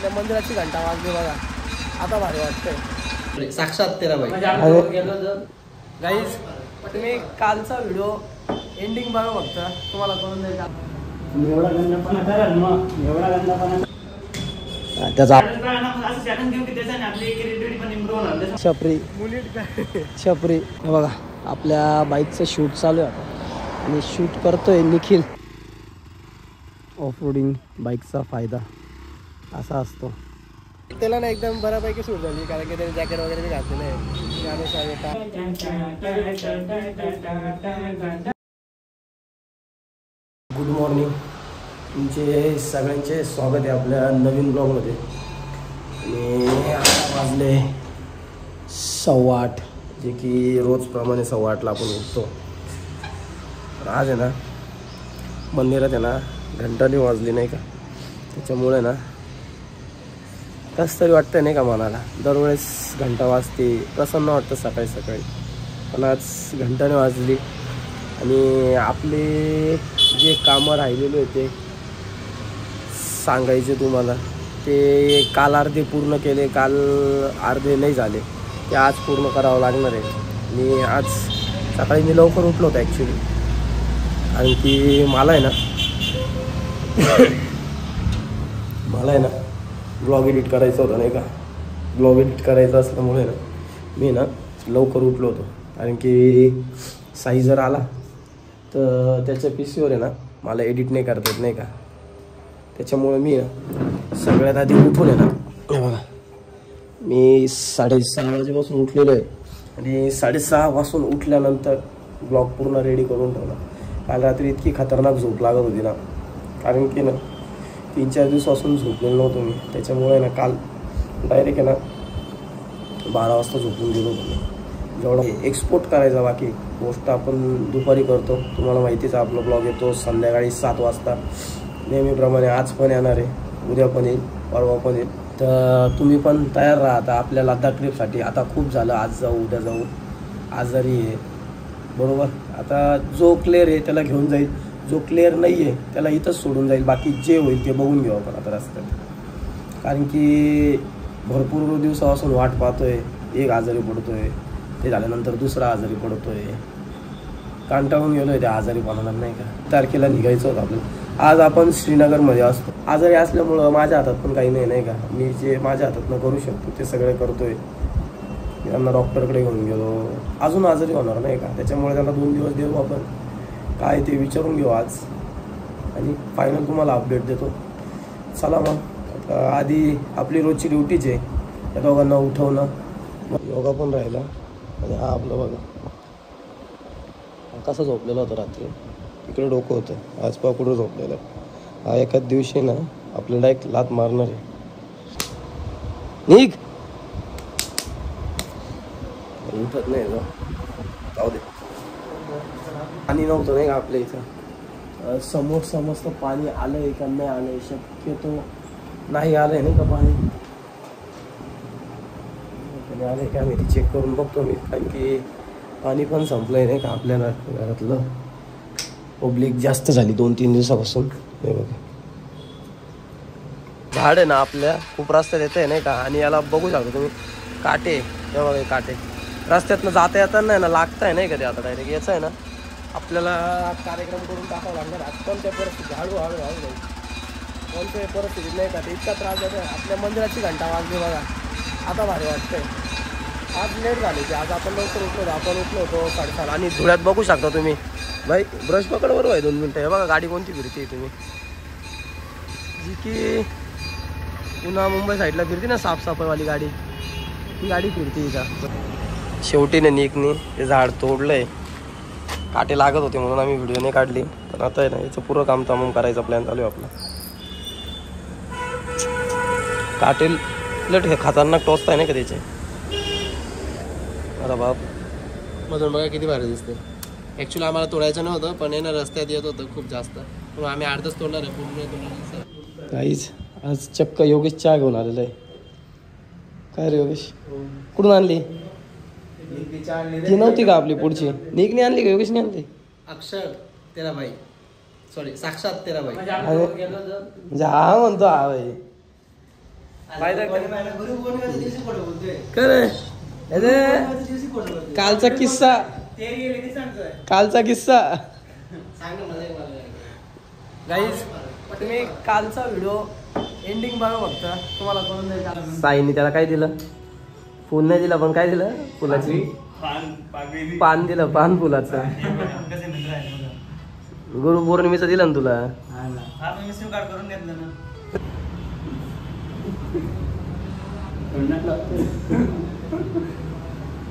आपल्या मंदिराची घंटा वाजली बघा, आता भारी वाटतंय. साक्षात तेरा बाई. गाईज तुम्ही कालचा व्हिडिओ एंडिंग बघा फक्त, तुम्हाला कळून जाईल. एवढा गंधपणा कराल मग, एवढा गंधपणा त्याचा छपरी छपरी बघा आपल्या बाईकचं शूट चालू आहे आणि शूट करतोय निखिल. ऑफ रोडिंग बाईकचा फायदा असा असतो. त्याला ना एकदम बऱ्यापैकी सूट झाली कारण की त्याने जॅकेट वगैरे बी घातलेलं आहे. गुड मॉर्निंग, तुमचे सगळ्यांचे स्वागत आहे आपल्या नवीन ब्लॉगमध्ये. आणि आता वाजले 8:15, जे की रोजप्रमाणे 8:15ला आपण उठतो. आज आहे ना मंदिरात आहे ना घंटाली वाजली नाही का, त्याच्यामुळे ना कसं तरी वाटतं नाही का मनाला. दरवेळेस घंटा वाजते प्रसन्न वाटतं सकाळी सकाळी, पण आज घंटाने वाजली. आणि आपले जे कामं राहिलेले होते सांगायचे तुम्हाला, ते काल अर्धे पूर्ण केले, काल अर्धे नाही झाले, ते आज पूर्ण करावं लागणार आहे. आणि आज सकाळी मी लवकर उठलो होतो ॲक्च्युली, आणि ती मला आहे ना ब्लॉग एडिट करायचं होतं नाही का. ब्लॉग एडिट करायचं असल्यामुळे ना मी ना लवकर उठलो होतो, कारण की साई जर आला तर त्याच्या पीसीवर आहे ना मला एडिट नाही करता येत नाही का. त्याच्यामुळे मी सगळ्यात आधी उठून आहे ना, बघा मी 6:30 वाजेपासून उठलेलो आहे. आणि 6:30 वाजून उठल्यानंतर ब्लॉग पूर्ण रेडी करून ठेवला. काल रात्री इतकी खतरनाक झोप लागत होती ना, कारण की ना 3-4 दिवसापासून झोपलेलो नव्हतो मी. त्याच्यामुळे ना काल डायरेक्ट आहे ना 12 वाजता झोपून गेलो होतो मी. जेवढा एक्सपोर्ट करायचा बाकी गोष्ट आपण दुपारी करतो. तुम्हाला माहितीच आहे आपला ब्लॉग येतो संध्याकाळी 7 वाजता नेहमीप्रमाणे. आज पण येणार आहे, उद्या पण येईल, परवा पण येईल. तर तुम्ही पण तयार राहा आता आपल्या लद्दाख ट्रिपसाठी. आता खूप झालं आज जाऊ उद्या जाऊ, आजारी आहे बरोबर. आता जो क्लिअर आहे त्याला घेऊन जाईल, जो क्लिअर नाही आहे त्याला इथंच सोडून जाईल. बाकी जे होईल ते बघून घेऊ आपण आता रस्त्यात, कारण की भरपूर दिवसापासून वाट पाहतोय. एक आजारी पडतोय, ते झाल्यानंतर दुसरा आजारी पडतोय, कंटाळून गेलो आहे त्या आजारीपणाला नाही का. तारखेला निघायचं होतं आपल्याला. आज आपण श्रीनगरमध्ये असतो. आजारी असल्यामुळं माझ्या हातात पण काही नाही का. मी जे माझ्या हातातनं करू शकतो ते सगळे करतोय. त्यांना डॉक्टरकडे घेऊन गेलो, अजून आजारी होणार नाही का. त्याच्यामुळे त्यांना 2 दिवस देऊ आपण, काय ते विचारून घेऊ आज, आणि फायनल तुम्हाला अपडेट देतो. चला मग आधी आपली रोजची ड्युटीच आहे त्या दोघांना उठवणं. योगा पण राहिला. आणि हा आपलं बघा कसं झोपलेलं होतं रात्री, इकडे डोकं होतं, आज पा कुठं झोपलेलं. हा एखाद दिवशी ना आपल्याला एक लात मारणार आहे. निघ उठत नाही जाऊ दे. पाणी नव्हतं नाही का आपल्या इथं. समोर समजतं पाणी आलंय का नाही आलंय, शक्यतो नाही आलंय नाही का पाणी. आलंय का मी चेक करून बघतो मी, कारण की पाणी पण संपलंय नाही का आपल्याला घरातलं. पब्लिक जास्त झाली 2-3 दिवसापासून. हे बघा झाड आहे ना आपल्या खूप रस्त्यात येत आहे नाही का. आणि याला बघू शकता तुम्ही काटे, हे बघा काटे रस्त्यातनं जाता येताना आहे ना लागताय नाही का. ते आता डायरेक्ट याचं आहे ना आपल्याला कार्यक्रम करून टाकावं लागणार. आज कोणत्या परिस्थिती हळूहळू जाईल, कोणत्या परिस्थितीत नाही का. ते इतका त्रास देतो. आपल्या मंदिराची घंटा वाजली बघा, आता भारी वाटतंय. आज लेट झाली की आज आपण लवकर उठलो होतो. आपण उठलो होतो 7:30. आणि धुळ्यात बघू शकता तुम्ही भाई, ब्रश पकड बरोबर आहे 2 मिनटं. हे बघा गाडी कोणती फिरते तुम्ही, जी की पुन्हा मुंबई साईडला फिरते ना साफसफाईवाली गाडी, ती गाडी फिरते इथं. शेवटी ना निकने ते झाड तोडलंय. काटे लागत होते म्हणून आम्ही व्हिडिओ नाही काढली. पण आता आहे ना याचं पुरं काम तमाम करायचा प्लॅन चालू आहे आपला. काटे लट हे खतरनाक टोचत आहे नाही का त्याचे. अरे बाप मधून बघा किती भारी दिसते. ॲक्च्युली आम्हाला तोडायचं नव्हतं, पण हे ना रस्त्यात येत होतं खूप जास्त, म्हणून आम्ही अर्धच तोडणार आहे, पूर्ण तोडणार. काहीच आज चक्क योगेश चहा घेऊन आलेला आहे. काय रे योगेश, कुठून आणली? ती नव्हती का आपली पुढची? निकने आणली का योगेशने आणली? अक्षर तेरा भाई, सॉरी साक्षात तेरा भाई. म्हणजे हा म्हणतो हा भाई. कालचा किस्सा गाईज तुम्ही कालचा व्हिडिओ एंडिंग बघा फक्त तुम्हाला कळून जाईल. साईने त्याला काय दिलं? फुल नाही दिलं पण काय दिलं? फुलाची पान दिलं, पान फुलाचं. गुरुपौर्णिमेचं दिलं ना तुला.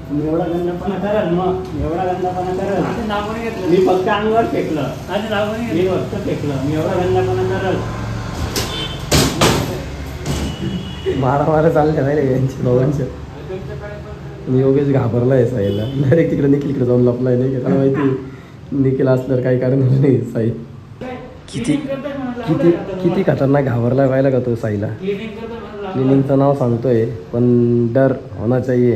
एवढा गंधपणा कराल मग एवढा गंधपणा कराल. मी फक्त अंगावर फेकलं. मी फक्त फेकलं. मी एवढा गंधपणा कराल. मारा चालल्या नाही रे यांची दोघांच्या. योगेश घाबरलाय साईला. डायरेक्ट तिकडे निखिलकडे जाऊन लपलाय. नाही त्याला माहिती निखिल असल्यावर काही करणार नाही साई. किती किती किती खतरनाक घाबरलाय पाहिला का तो साईला. क्लिनिंगचं नाव सांगतोय पण डर होना चाहिए.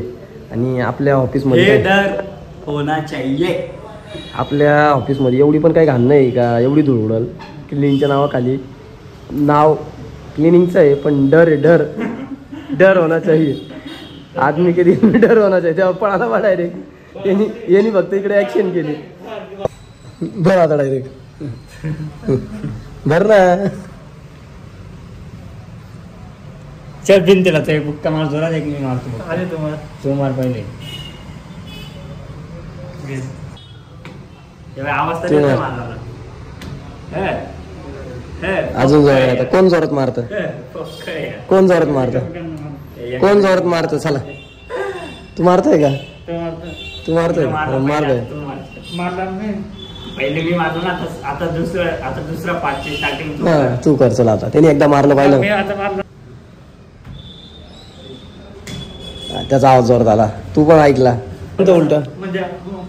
आणि आपल्या ऑफिसमध्ये डर होना चाहिए. आपल्या ऑफिसमध्ये एवढी पण काही घाण नाही का एवढी धूळ उडल. क्लिनिंगच्या नावाखाली नाव क्लिनिंगचं आहे पण डर आहे. डर डर होना चाहिए. आदमी के दिन डर होना चाहिए. तेव्हा पळाला बा डायरेक्ट. यांनी फक्त इकडे ऍक्शन केली. भर आता डायरेक्ट भर ना. चल बिन दिला तो एक बुक्का मार जोरात. एक मी मारतो. अरे तू मार पहिले. आवाज तर मारला. अजून जोरात. कोण जोरात मारत? कोण जोरात मारत? कोण जोरात मारत? चला तू मारतोय का? तू मारतोय? मारतोय. पहिले मी मारलो ना. आता दुसरा पाचची स्टार्टिंग तू कर. चला आता त्याने एकदा मारलं पाहिलं. त्याचा आवाज जोरात आला. तू पण ऐकला उलट. म्हणजे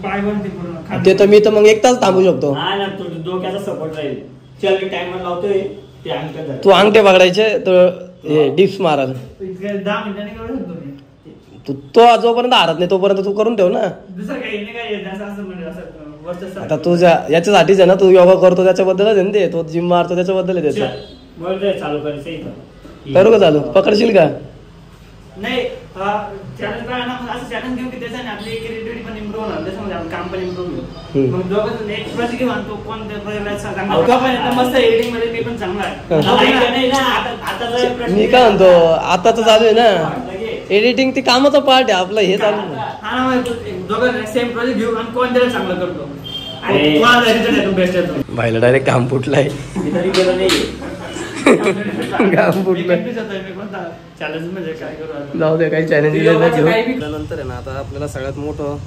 पाय बनते पूर्ण. ते तर मी तर मग एक तास थांबू शकतो. हा ना. तू डोक्याचा सपोर्ट राहील. चल मी टाइमर लावतोय. ते अंगठे तू अंगठे पकडायचे तर हे डिप्स माराल. 10 मिनिटांनी करू शकतो मी. तो जोपर्यंत हारत नाही तोपर्यंत तू करून ठेव ना. दुसरं काही नाही. काय असं म्हणजे असं आता तुझ्या याच्यासाठीच आहे ना. तू योगा करतो त्याच्याबद्दलच आहे ना ते. तो जिम मारतो त्याच्याबद्दल आहे त्याचं. चालू करायचं. करू का चालू? पकडशील का? नाही चॅनल काय ना असं चॅनल घेऊ की त्याच्याने आपली क्रिएटिव्हिटी पण इम्प्रूव्ह होणार. त्याच्यामध्ये आपण काम पण इम्प्रूव्ह होईल. मग दोघं एक प्रोजेक्ट घेऊ आणि तो कोणत्या मस्त एडिटिंग मध्ये मी पण चांगला आहे. मी काय म्हणतो आता तर चालू आहे ना एडिटिंग. ती कामाचा पार्ट आहे आपलं. हे चालू दोघं सेम प्रोजेक्ट घेऊ आणि कोण त्याला चांगलं करतो. बेस्ट भाईला डायरेक्ट घाम फुटलाय. घाम फुटलाय. जाऊ दे काही चॅलेंज नंतर आहे ना. आता आपल्याला सगळ्यात मोठं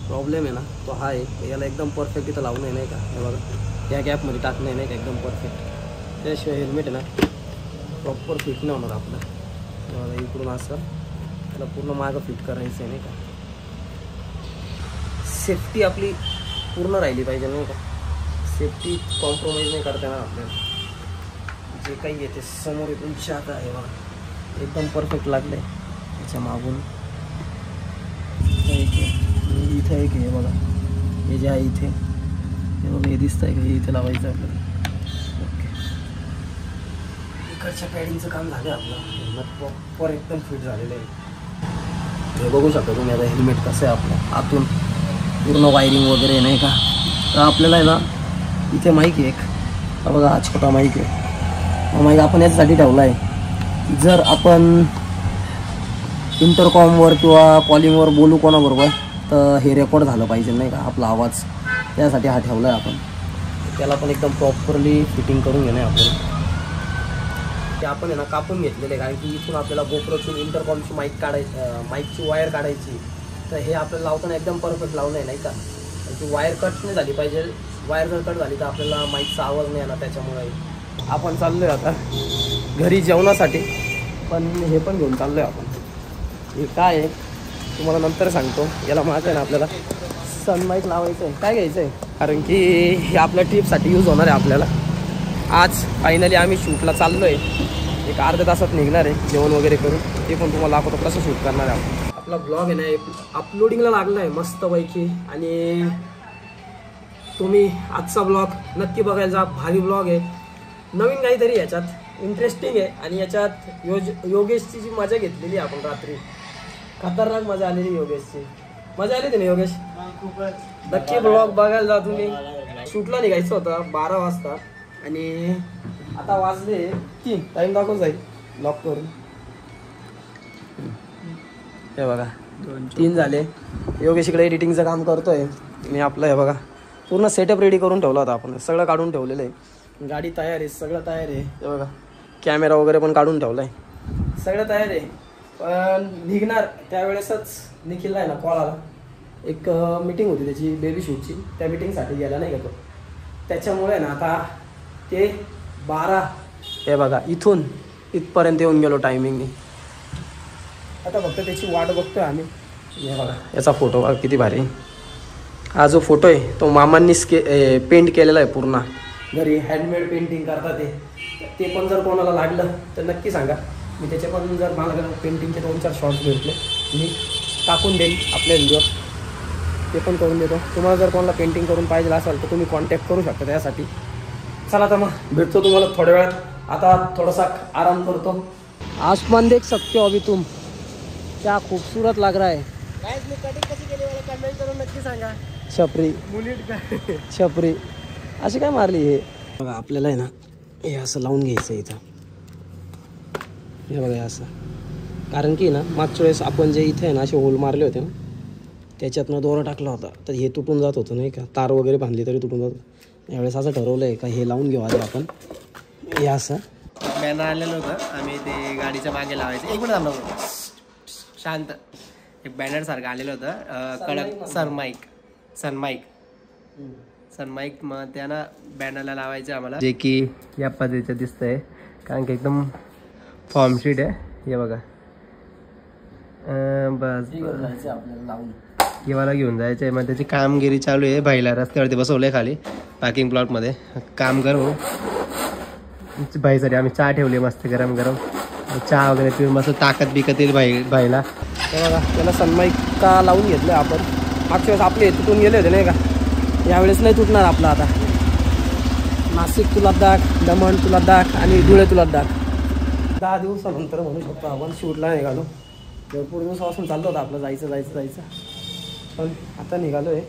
प्रॉब्लेम आहे ना तो हा आहे. याला एकदम परफेक्ट इथं लावणं आहे नाही का. हे बघा या गॅपमध्ये टाकणं आहे नाही का एकदम परफेक्ट. त्याशिवाय हेल्मेट आहे ना प्रॉपर फिट नाही होणार आपलं. बघा इकडून असं त्याला पूर्ण मागं फिट करायचं आहे नाही का. सेफ्टी आपली पूर्ण राहिली पाहिजे नाही का. सेफ्टी कॉम्प्रोमाइज नाही करता येणार आपल्याला. जे काही आहे ते समोर तुमच्या आता आहे बघा एकदम परफेक्ट लागलं आहे. त्याच्या मागून इथं एक आहे बघा. हे जे आहे इथे हे बघा हे दिसतं आहे का. हे इथे लावायचं आहे आपल्याला. ओके इकडच्या पॅडिंगचं काम झालं आहे आपलं. प्रॉपर एकदम फिट झालेलं आहे. हे बघू शकता तुम्ही आता हेल्मेट कसं आहे आपलं. आतून पूर्ण वायरिंग वगैरे नाही का. तर आपल्याला आहे ना इथे माईक आहे एक. बघा हा छोटा माईक आहे. माईक आपण याच्यासाठी ठेवला आहे जर आपण इंटरकॉमवर किंवा कॉलिंगवर बोलू कोणाबरोबर तर हे रेकॉर्ड झालं पाहिजे नाही का आपला आवाज. त्यासाठी हा ठेवला आहे आपण. त्याला पण एकदम प्रॉपरली फिटिंग करून घेणं आहे आपल्याला. ते आपण आहे ना कापून घेतलेले कारण की इथून आपल्याला गोप्रोची इंटरकॉमची माईक माईकची वायर काढायची. तर हे आपल्याला लावताना एकदम परफेक्ट लावणं आहे नाही का. ती वायर कट नाही झाली पाहिजे. वायर जर कट झाली तर आपल्याला माईकचा आवाज नाही येणार. त्याच्यामुळे आपण चाललोय आता घरी जेवणासाठी. पण हे पण घेऊन चाललोय आपण. हे काय आहे तुम्हाला नंतर सांगतो. याला माहिती आहे ना आपल्याला सन माईक लावायचं आहे. काय घ्यायचं आहे कारण की हे आपल्या ट्रिपसाठी यूज होणार आहे आपल्याला. आज फायनली आम्ही शूटला चाललो आहे. एक अर्ध्या तासात निघणार आहे जेवण वगैरे करून. ते पण तुम्हाला दाखवतो कसं शूट करणार आहे आपण. आपला ब्लॉग आहे ना अपलोडिंगला लागला आहे मस्तपैकी. आणि तुम्ही आजचा ब्लॉग नक्की बघायला जा. भारी ब्लॉग आहे. नवीन काहीतरी याच्यात इंटरेस्टिंग आहे आणि याच्यात योगेशची जी मजा घेतलेली आपण रात्री खतरनाक मजा आलेली योगेशची. मजा आली होती ना योगेश? खूपच. नक्की ब्लॉग बघायला जा तुम्ही. शूटला निघायचं होतं 12 वाजता आणि आता वाजले 3. टाइम दाखवून जाईल लॉक करून. हे बघा 3 झाले. योगेश इकडे एडिटिंगचं काम करतोय. मी आपलं हे बघा पूर्ण सेटअप रेडी करून ठेवला होता आपण. सगळं काढून ठेवलेलं आहे. गाडी तयार आहे, सगळं तयार आहे. हे बघा कॅमेरा वगैरे पण काढून ठेवला आहे. सगळं तयार आहे. पण निघणार त्यावेळेसच निखिलला आहे ना कॉल आला. एक मीटिंग होती त्याची बेबी शूटची. त्या मीटिंगसाठी गेला नाही का तो. त्याच्यामुळे ना आता ते 12 हे बघा इथून इथपर्यंत येऊन गेलो टायमिंगने. आता फक्त त्याची वाट बघतोय आम्ही. हे बघा याचा फोटो बघा किती भारी. हा जो फोटो आहे तो मामांनी पेंट केलेला आहे पूर्ण. घरी हँडमेड पेंटिंग करतात ते पण जर कोणाला लागलं तर नक्की सांगा. मी त्याचे पण जर मला पेंटिंगचे 2-4 शॉर्ट्स भेटले मी टाकून देईन आपल्या व्हिडिओ. ते पण करून देतो. तुम्हाला जर कोणाला पेंटिंग करून पाहिजे असेल तर तुम्ही कॉन्टॅक्ट करू शकता त्यासाठी. चला तर मग भेटतो तुम्हाला थोड्या वेळात. आता थोडासा आराम करतो. आसमान देख सकते हो अभी तुम, क्या खूबसूरत लग रहा है. मी कटिंग कशी केली मला कमेंट करून नक्की सांगा. छपरी मुलीट काय छपरी अशी काय मारली हे बघा. आपल्याला आहे ना हे असं लावून घ्यायचं इथं. हे बघा हे असं. कारण की ना मागच्या वेळेस आपण जे इथे आहे ना असे होल मारले होते ना त्याच्यातनं दोरा टाकला होता तर हे तुटून जात होतं नाही का. तार वगैरे बांधली तरी तुटून जात. यावेळेस असं ठरवलं आहे का हे लावून घेऊ आधी आपण. हे असं बॅनर आलेलं होतं आम्ही ते गाडीच्या मागे लावायचं. एक मिनिट थांबलो शांत. एक बॅनर सारखं आलेलं होतं कडक सनमाईक मग त्यांना बॅनरला लावायचं आम्हाला. जे की या पद्धतीचं दिसतंय कारण की एकदम फॉर्म शीट आहे. हे बघा बस आपल्याला लावून हे मला घेऊन जायचं आहे. मग त्याची कामगिरी चालू आहे. भाईला रस्त्यावरती बसवलं आहे खाली पार्किंग प्लॉटमध्ये काम करू. भाईसाठी आम्ही चहा ठेवली मस्त गरम गरम. चहा वगैरे पिऊन मस्त ताकद बिकत येईल भाईला. हे बघा त्याला सनमाईका लावून घेतलं आपण. मागच्या वेळेस आपले तुटून गेले होते नाही का. यावेळेस नाही तुटणार आपला. आता नाशिक तुला दाख, दमण तुला दाख आणि धुळे तुला दाख. 10 दिवसानंतर म्हणू शकतो आपण शूटला निघालो. भरपूर दिवसापासून चाललं होतं आपलं जायचं पण आता निघालो आहे.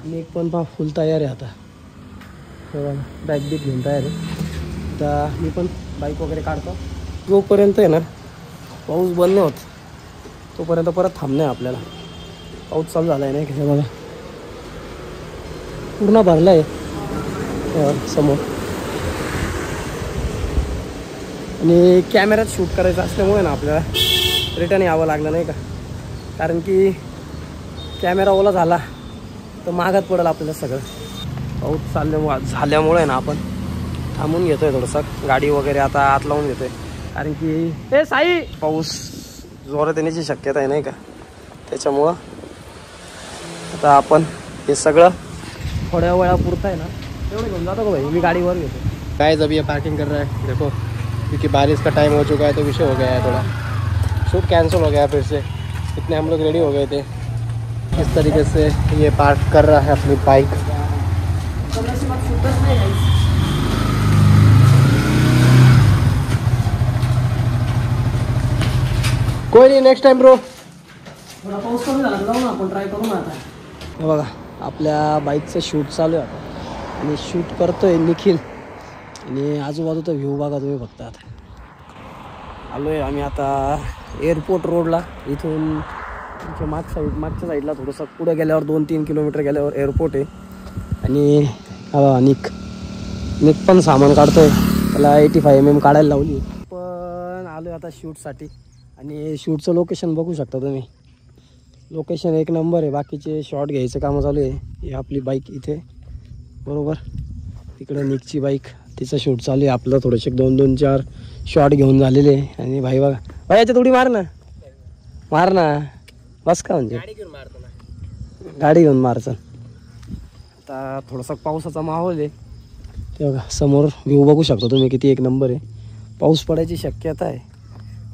मी पण फुल तयार आहे आता. बॅग बीक घेऊन तयार आहे. आता मी पण बाईक वगैरे काढतो. जोपर्यंत आहे ना पाऊस बंद नाही होत तोपर्यंत परत थांबणं आहे आपल्याला. पाऊस चालू झाला आहे नाही का. बघा पूर्ण भरला आहे समोर. आणि कॅमेऱ्यात शूट करायचं असल्यामुळे ना आपल्याला रिटर्न यावं लागलं नाही का. कारण की कॅमेरा ओला झाला तर मागात पडेल आपल्याला सगळं. पाऊस झाल्यामुळे ना आपण थांबून घेतोय थोडंसं. गाडी वगैरे आता आत लावून घेतोय कारण की हे साई पाऊस जोरात येण्याची शक्यता आहे नाही का. त्याच्यामुळं आता आपण हे सगळं थोड्या वेळापुरतं आहे ना तेवढं घेऊन जातो का भाई. मी गाडीवर घेतो. गाइस अभी ये पार्किंग कर रहा है देखो क्योंकि बारिश का टाइम हो चुका है तो विषय हो गया है थोड़ा. शूट कैंसिल हो गया फिर से. इतने हम लोग रेडी हो गए थे. इस तरीके से ये पार्क कर रहा है अपनी बाइक. कोई नहीं नेक्स्ट टाइम ब्रो. थोडा पाऊस कमी झाला जाऊ ना आपण ट्राय करू ना आता. हे बघा आपल्या बाईकचं शूट चालू आहे आता आणि शूट करतोय निखिल. आणि आजूबाजूचा व्ह्यू बघा तुम्ही फक्त. आता आलो आहे आम्ही आता एअरपोर्ट रोडला. इथून मागच्या साईडला थोडंसं पुढे गेल्यावर 2-3 किलोमीटर गेल्यावर एअरपोर्ट आहे. आणि हा निक पण सामान काढतोय. त्याला 85 mm काढायला लावली. पण आलो आहे आता शूटसाठी. आणि शूटचं लोकेशन बघू शकता तुम्ही. लोकेशन एक नंबर आहे. बाकीचे शॉट घ्यायचं कामं चालू आहे. ही आपली बाईक इथे बरोबर. तिकडे निकची बाईक तिचं शूट चालू आहे. आपलं थोडेसे 2-4 शॉट घेऊन झालेले. आणि भाई बघा भाई याच्यात उडी मार ना बस का म्हणजे गाडी घेऊन मारचं. आता थोडासा पावसाचा माहोल आहे. ते बघा समोर व्ह्यू बघू शकतो तुम्ही किती एक नंबर आहे. पाऊस पडायची शक्यता आहे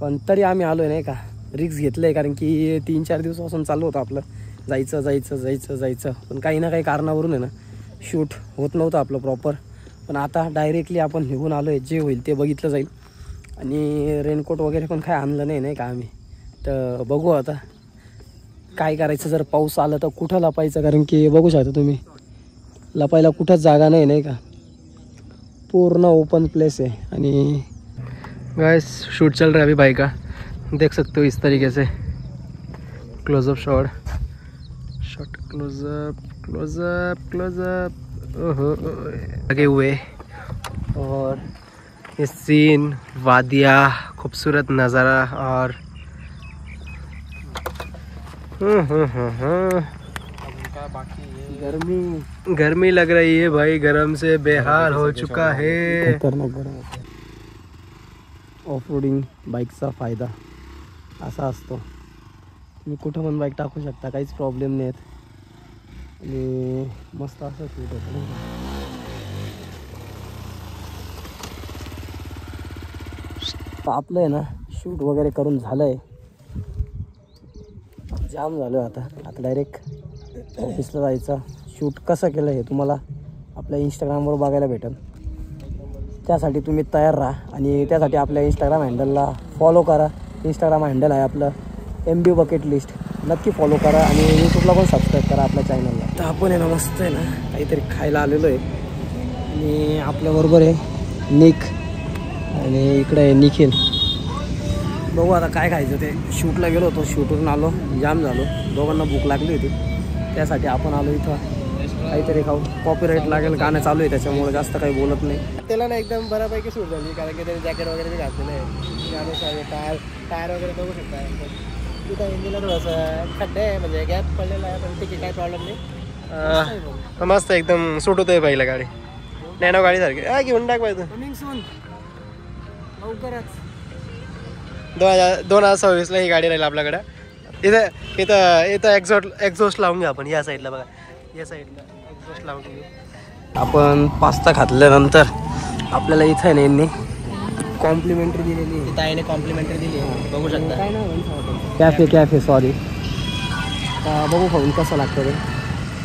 पण तरी आम्ही आलो आहे नाही का. रिक्स घेतलं आहे कारण की 3-4 दिवसापासून चालू होतं आपलं जायचं पण काही ना काही कारणावरून आहे ना शूट होत नव्हतं आपलं प्रॉपर. पण आता डायरेक्टली आपण निघून आलो आहे, जे होईल ते बघितलं जाईल. आणि रेनकोट वगैरे पण काय आणलं नाही का आम्ही. तर बघू आता काय करायचं. जर पाऊस आला तर कुठं लपायचं, कारण की बघू शकता तुम्ही लपायला कुठंच जागा नाही का, पूर्ण ओपन प्लेस है. आणि गाइस शूट चल रहा है अभी भाई का, देख सकते हो इस तरीके से क्लोजअप शॉट क्लोजअप ओहो लगे हुए. और ये सीन, वादिया, खूबसूरत नज़ारा और गर्मी लग रही है भाई, गरम से बेहाल हो चुका है. ऑफ रोडिंग बाईकचा फायदा असा असतो, तुम्ही कुठं पण बाईक टाकू शकता, काहीच प्रॉब्लेम नाही आहेत. आणि मस्त असं शूट होतं. आपलं आहे ना शूट वगैरे करून झालं आहे, जाम झालं आहे. आता डायरेक्ट ऑफिसला जायचं. शूट कसं केलं हे तुम्हाला आपल्या इंस्टाग्रामवर बघायला भेटेल. त्यासाठी तुम्ही तयार राहा आणि त्यासाठी आपल्या इंस्टाग्राम हँडलला फॉलो करा. इंस्टाग्राम हँडल आहे आपलं MB बकेट लिस्ट, नक्की फॉलो करा. आणि यूट्यूबला पण सबस्क्राईब करा आपल्या चॅनलला. तर आपण आहे ना मस्त आहे ना काहीतरी खायला आलेलो आहे. आणि आपल्याबरोबर आहे निक आणि इकडे आहे निखिल. बघू आता काय खायचं ते. शूटला गेलो होतो, शूटवरून आलो, जाम झालो, दोघांना भूक लागली होती, त्यासाठी आपण आलो इथं काहीतरी खाऊ. कॉपीराईट लागेल, गाणं चालू आहे त्याच्यामुळे जास्त काही बोलत नाही. त्याला ना एकदम बऱ्यापैकी सूट झाली, कारण की त्याने जॅकेट वगैरे बी घातलेलं आहे. गाण्यासाठी टायर वगैरे बघू शकता. तिथं हिंदीला थोडंसं खड्डे आहे, म्हणजे गॅप पडलेला आहे, पण ठीक आहे, काही प्रॉब्लेम नाही. मस्त एकदम सूट होतोय बाईला गाडी, नॅनो गाडी सारखी. घेऊन टाक पाहिजे कमिंग सून लवकरच. 2026ला ही गाडी राहील आपल्याकडे. इथं इथं इथं एक्झॉस्ट लावून घेऊ आपण. या साईडला बघा, या साईडला एक्झॉस्ट लावून घेऊ. आपण पास्ता खाल्ल्यानंतर आपल्याला इथं आहे ना यांनी कॉम्प्लिमेंटरी दिलेली आहे. ताईने कॉम्प्लिमेंटरी दिली आहे, बघू शकता. Cafe sorry. बघू खाऊन कसं लागतं ते,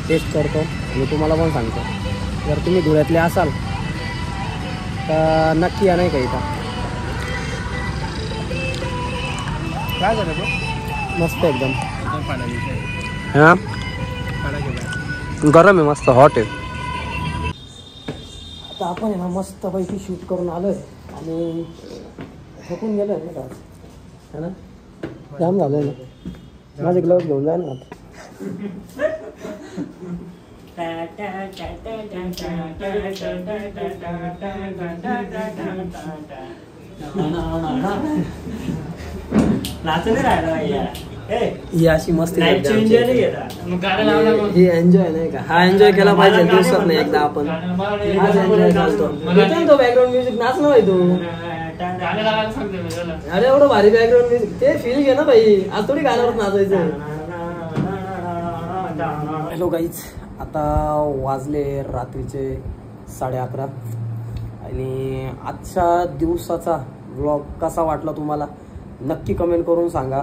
टेस्ट करतो आणि तुम्हाला पण सांगतो. जर तुम्ही धुळ्यातले असाल तर नक्की या, नाही का इथं. काय झालं तो मस्त एकदम. हां गरम आहे, मस्त हॉट आहे. आता आपण आहे ना मस्तपैकी शूट करून आलो आहे आणि थकून गेलो आहे ना, है ना, जाम झालं आहे ना. माझे ग्लव्स घेऊन जाय ना आता. ही अशी मस्ती ही एन्जॉय नाही का. हा एन्जॉय केला पाहिजे दिवसात नाही एकदा आपण. तो बॅकग्राऊंड म्युझिक नाच ना भाई तू. अरे एवढं भारी बॅकग्राऊंड म्युझिक, ते फील घे ना भाई. आज थोडी गाण्यावर नाचायचं. हॅलो गाईज, आता वाजले रात्रीचे 11:30 आणि आजच्या दिवसाचा व्लॉग कसा वाटला तुम्हाला नक्की कमेंट करून सांगा.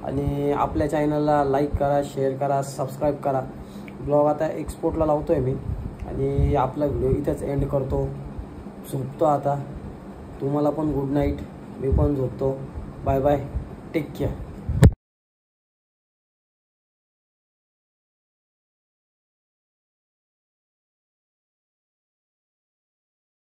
आणि आपल्या चॅनलला लाईक करा, शेअर करा, सबस्क्राईब करा. ब्लॉग आता एक्सपोर्टला लावतो आहे मी आणि आपला व्हिडिओ इथेच एंड करतो. झोपतो आता. तुम्हाला पण गुड नाईट. मी पण झोपतो. Bye bye, take care.